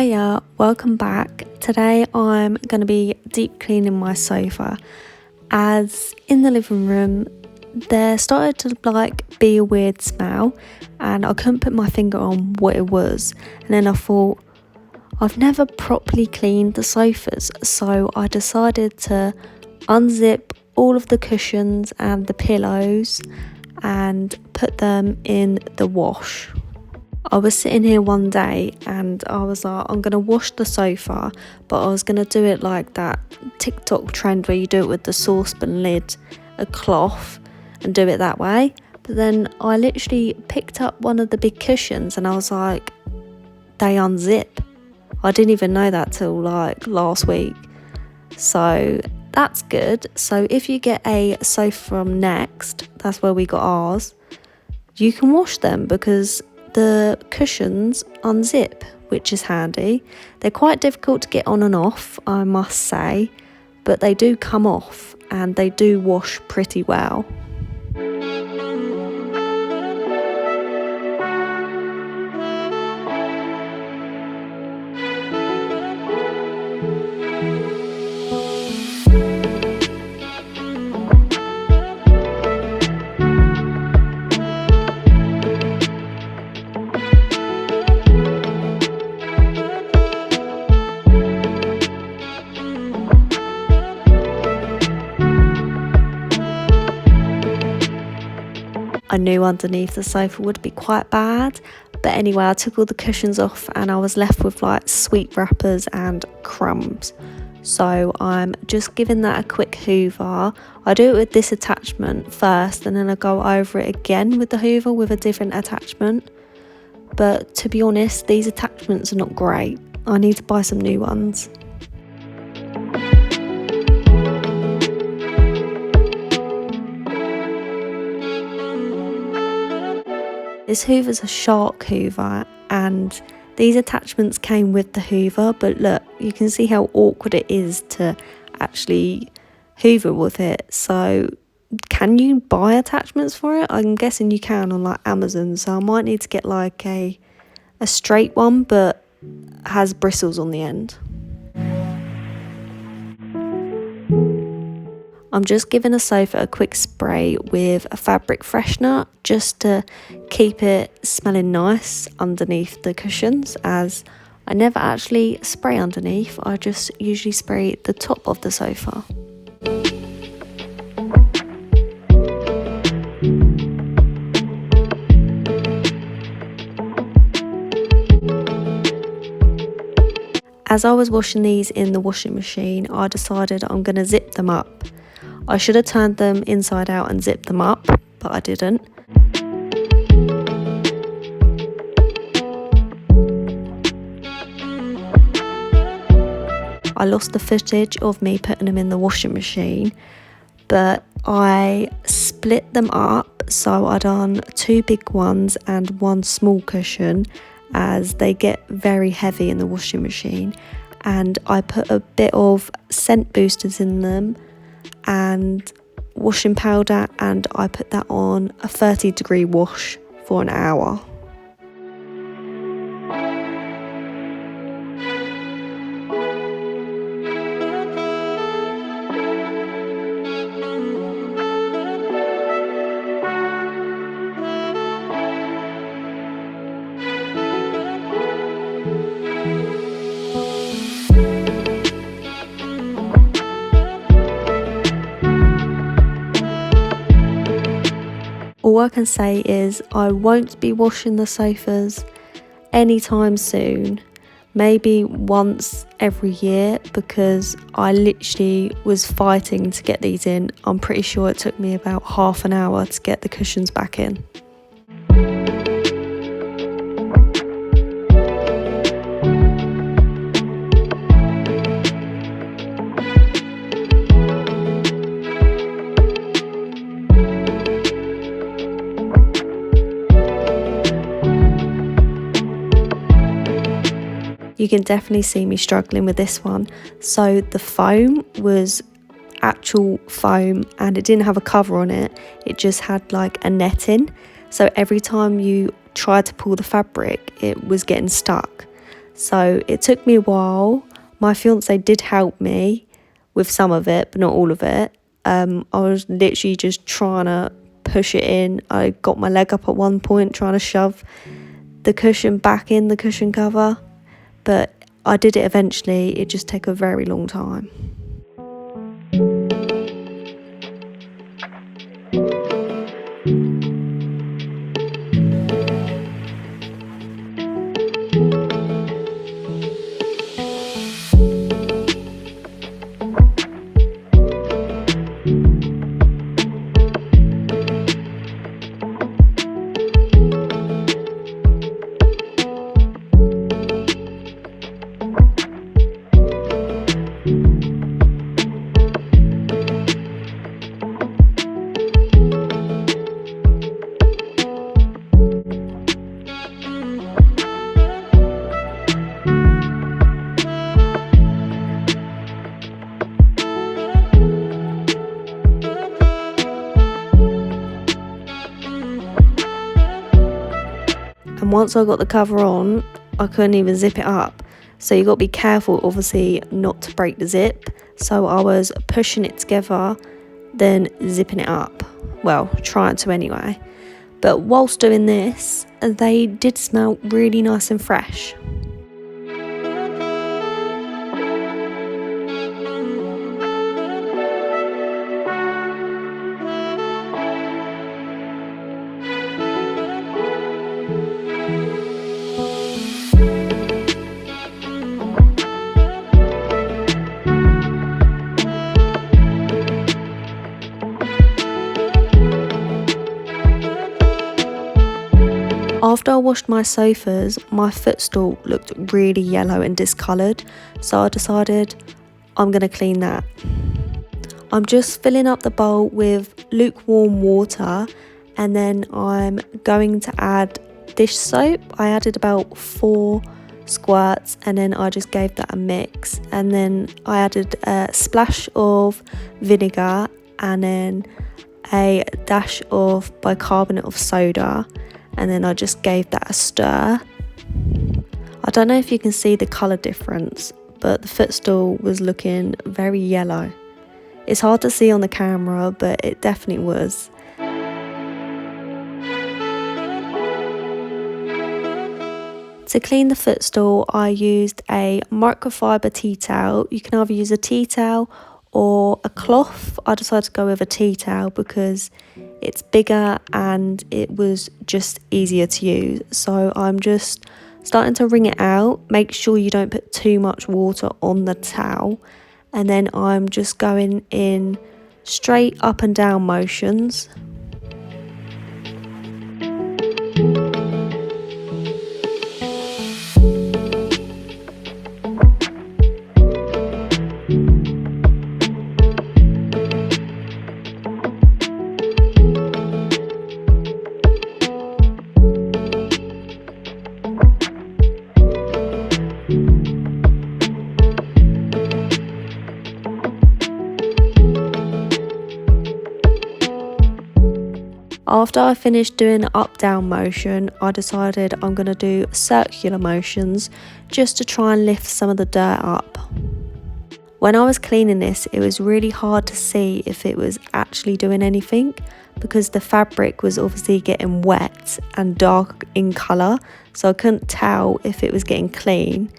Hiya, welcome back. Today I'm going to be deep cleaning my sofa, as in the living room there started to be a weird smell and I couldn't put my finger on what it was. And then I thought, I've never properly cleaned the sofas, so I decided to unzip all of the cushions and the pillows and put them in the wash. I was sitting here one day and I was like, I'm going to wash the sofa, but I was going to do it like that TikTok trend where you do it with the saucepan lid, a cloth, and do it that way. But then I literally picked up one of the big cushions and I was like, they unzip. I didn't even know that till last week. So that's good. So if you get a sofa from Next, that's where we got ours, you can wash them because the cushions unzip, which is handy. They're quite difficult to get on and off, I must say, but they do come off and they do wash pretty well. I knew underneath the sofa would be quite bad, but anyway, I took all the cushions off and I was left with sweet wrappers and crumbs. So I'm just giving that a quick hoover. I do it with this attachment first and then I go over it again with the hoover with a different attachment. But to be honest, these attachments are not great. I need to buy some new ones. This hoover's a shark hoover and these attachments came with the hoover, but look, you can see how awkward it is to actually hoover with it. So can you buy attachments for it? I'm guessing you can on Amazon, so I might need to get a straight one but has bristles on the end. I'm just giving the sofa a quick spray with a fabric freshener just to keep it smelling nice underneath the cushions, as I never actually spray underneath, I just usually spray the top of the sofa. As I was washing these in the washing machine, I decided I'm going to zip them up. I should have turned them inside out and zipped them up, but I didn't. I lost the footage of me putting them in the washing machine, but I split them up, so I done 2 big ones and 1 small cushion, as they get very heavy in the washing machine, and I put a bit of scent boosters in them and washing powder, and I put that on a 30-degree wash for an hour. All I can say is I won't be washing the sofas anytime soon, maybe once every year, because I literally was fighting to get these in. I'm pretty sure it took me about half an hour to get the cushions back in. You can definitely see me struggling with this one. So the foam was actual foam and it didn't have a cover on it. It just had a netting. So every time you tried to pull the fabric, it was getting stuck. So it took me a while. My fiance did help me with some of it, but not all of it. I was literally just trying to push it in. I got my leg up at one point trying to shove the cushion back in the cushion cover, but I did it eventually. It just took a very long time. And once I got the cover on, I couldn't even zip it up. So you got to be careful, obviously, not to break the zip. So I was pushing it together, then zipping it up. Well, trying to anyway. But whilst doing this, they did smell really nice and fresh. After I washed my sofas, my footstool looked really yellow and discoloured, so I decided I'm going to clean that. I'm just filling up the bowl with lukewarm water, and then I'm going to add dish soap. I added about 4 squirts, and then I just gave that a mix, and then I added a splash of vinegar and then a dash of bicarbonate of soda, and then I just gave that a stir. I don't know if you can see the colour difference, but the footstool was looking very yellow. It's hard to see on the camera, but it definitely was. To clean the footstool, I used a microfiber tea towel. You can either use a tea towel or a cloth. I decided to go with a tea towel because it's bigger and it was just easier to use. So I'm just starting to wring it out. Make sure you don't put too much water on the towel, and then I'm just going in straight up and down motions. After I finished doing the up-down motion, I decided I'm going to do circular motions just to try and lift some of the dirt up. When I was cleaning this, it was really hard to see if it was actually doing anything because the fabric was obviously getting wet and dark in colour, so I couldn't tell if it was getting clean.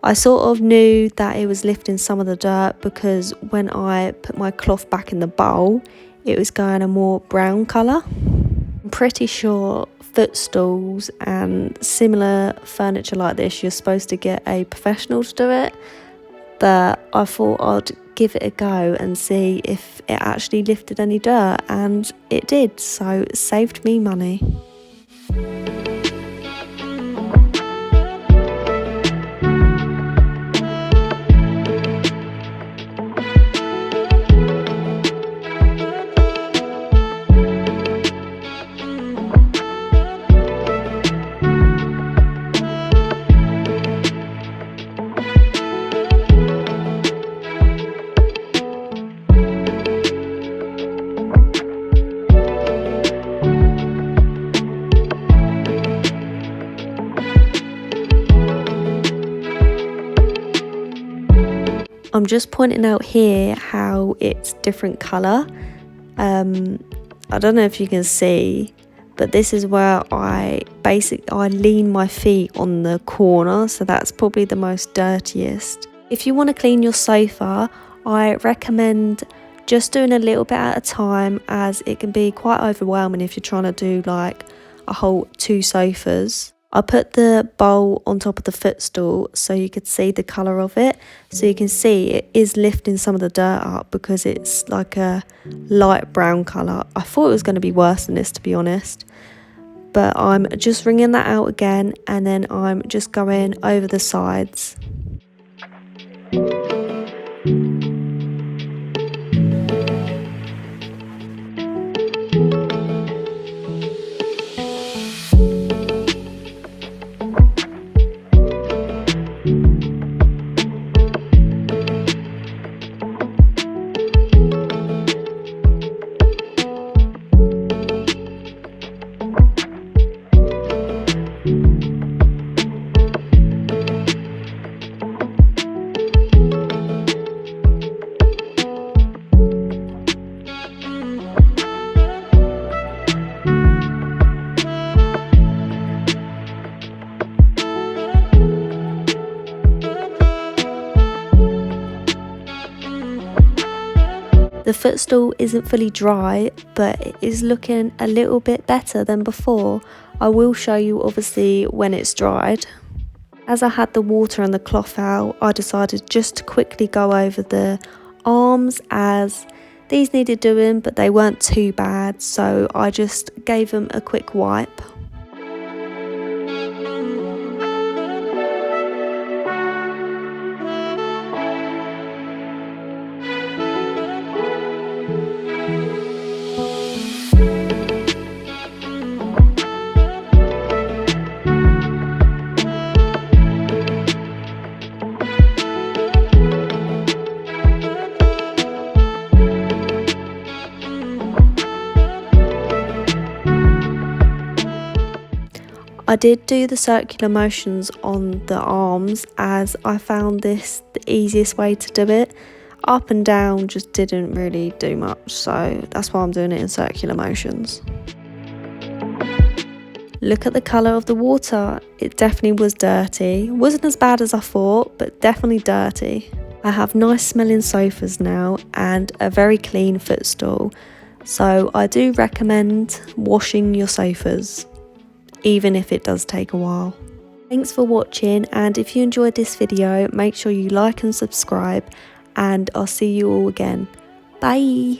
I sort of knew that it was lifting some of the dirt because when I put my cloth back in the bowl, it was going a more brown colour. I'm pretty sure footstools and similar furniture like this, you're supposed to get a professional to do it, but I thought I'd give it a go and see if it actually lifted any dirt, and it did, so it saved me money. I'm just pointing out here how it's different colour. I don't know if you can see, but this is where I lean my feet on the corner, so that's probably the most dirtiest. If you want to clean your sofa, I recommend just doing a little bit at a time, as it can be quite overwhelming if you're trying to do like a whole 2 sofas. I put the bowl on top of the footstool so you could see the colour of it. So you can see it is lifting some of the dirt up because it's like a light brown colour. I thought it was going to be worse than this, to be honest. But I'm just wringing that out again, and then I'm just going over the sides. The footstool isn't fully dry, but it is looking a little bit better than before. I will show you obviously when it's dried. As I had the water and the cloth out, I decided just to quickly go over the arms, as these needed doing, but they weren't too bad, so I just gave them a quick wipe. I did do the circular motions on the arms, as I found this the easiest way to do it. Up and down just didn't really do much, so that's why I'm doing it in circular motions. Look at the colour of the water. It definitely was dirty. It wasn't as bad as I thought, but definitely dirty. I have nice smelling sofas now and a very clean footstool, so I do recommend washing your sofas, even if it does take a while. Thanks for watching, and if you enjoyed this video, make sure you like and subscribe, and I'll see you all again. Bye!